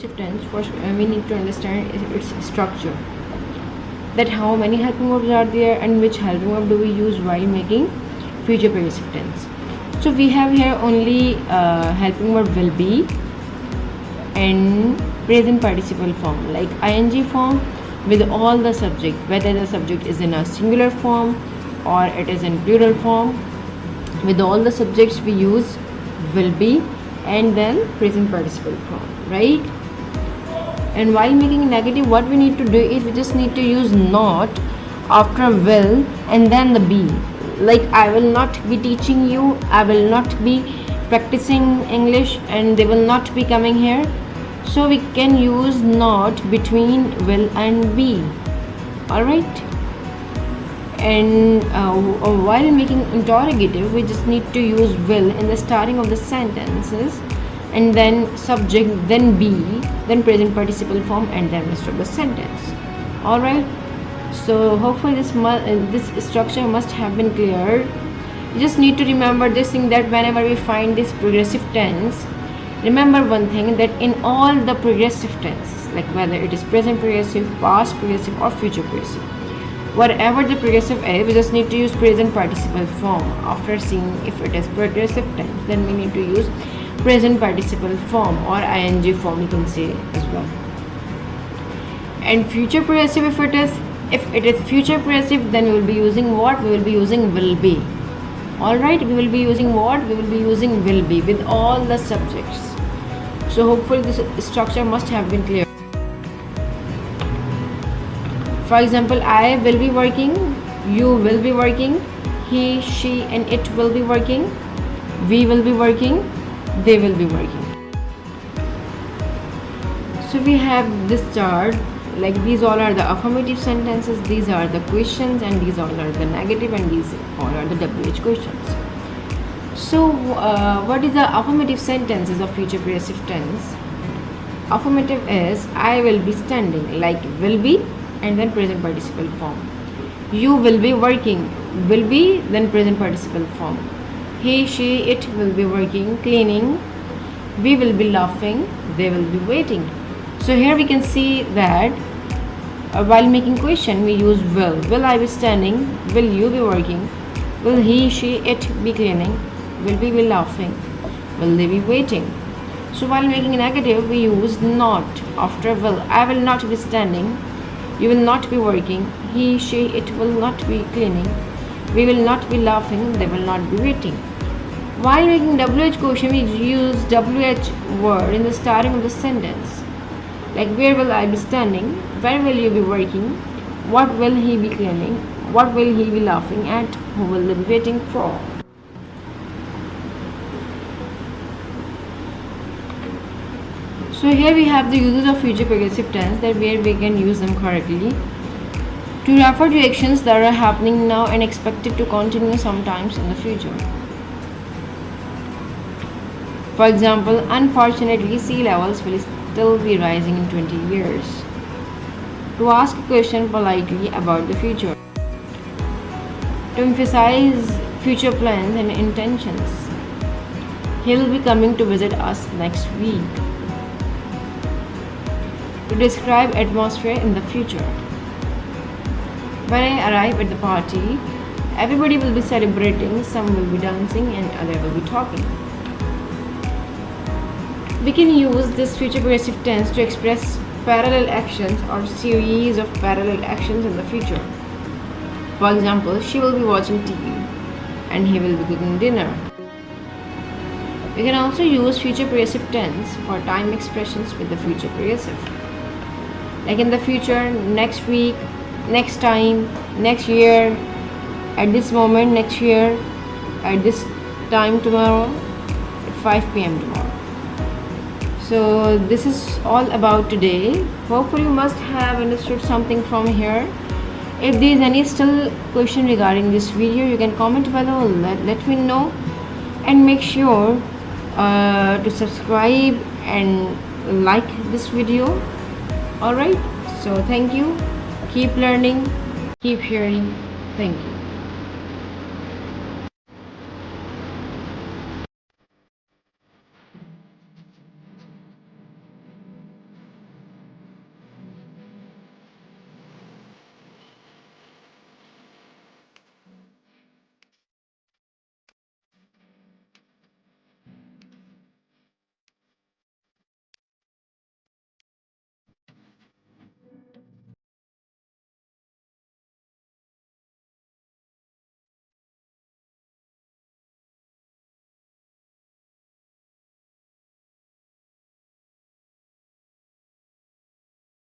progressive tense, first we need to understand its structure, that how many helping verbs are there and which helping verb do we use while making future progressive tense. So we have here only helping verb will be and present participle form, like ing form with all the subject, whether the subject is in a singular form or it is in plural form. With all the subjects we use will be and then present participle form, right? And while making negative, what we need to do is we just need to use not after will and then the be. Like I will not be teaching you, I will not be practicing English, and they will not be coming here. So we can use not between will and be. Alright. And while making interrogative, we just need to use will in the starting of the sentences, and then subject, then be, then present participle form, and then rest of the sentence. Alright. So hopefully this structure must have been clear. You just need to remember this thing, that whenever we find this progressive tense, remember one thing, that in all the progressive tenses, like whether it is present progressive, past progressive, or future progressive, whatever the progressive is, we just need to use present participle form. After seeing if it is progressive tense, then we need to use present participle form or ing form, you can say as well. And future progressive, if it is future progressive, then we will be using what? We will be using will be. Alright, we will be using what? We will be using will be with all the subjects. So hopefully this structure must have been clear. For example, I will be working, you will be working, he, she, and it will be working, we will be working, they will be working. So we have this chart, like these all are the affirmative sentences, these are the questions, and these all are the negative, and these all are the WH questions. So what is the affirmative sentences of future progressive tense? Affirmative is I will be standing, like will be and then present participle form. You will be working, will be, then present participle form. He, she, it will be working, cleaning. We will be laughing, they will be waiting. So here we can see that while making question we use will. Will I be standing? Will you be working? Will he, she, it be cleaning? Will we be laughing? Will they be waiting? So while making negative we use not after will. I will not be standing. You will not be working. He, she, it will not be cleaning. We will not be laughing. They will not be waiting. While making WH question, we use WH word in the starting of the sentence. Like where will I be standing? Where will you be working? What will he be cleaning? What will he be laughing at? Who will they be waiting for? So here we have the uses of future progressive tense, that where we can use them correctly to refer to actions that are happening now and expected to continue sometimes in the future. For example, unfortunately sea levels will still be rising in 20 years. To ask a question politely about the future. To emphasize future plans and intentions. He will be coming to visit us next week. To describe atmosphere in the future. When I arrive at the party, everybody will be celebrating, some will be dancing and others will be talking. We can use this future progressive tense to express parallel actions or series of parallel actions in the future. For example, she will be watching TV and he will be cooking dinner. We can also use future progressive tense for time expressions with the future progressive. Like in the future, next week, next time, next year, at this moment, next year, at this time tomorrow, at 5 p.m. tomorrow. So this is all about today. Hopefully you must have understood something from here. If there is any still question regarding this video, you can comment below, let me know, and make sure to subscribe and like this video. Alright, so thank you, keep learning, keep sharing, thank you.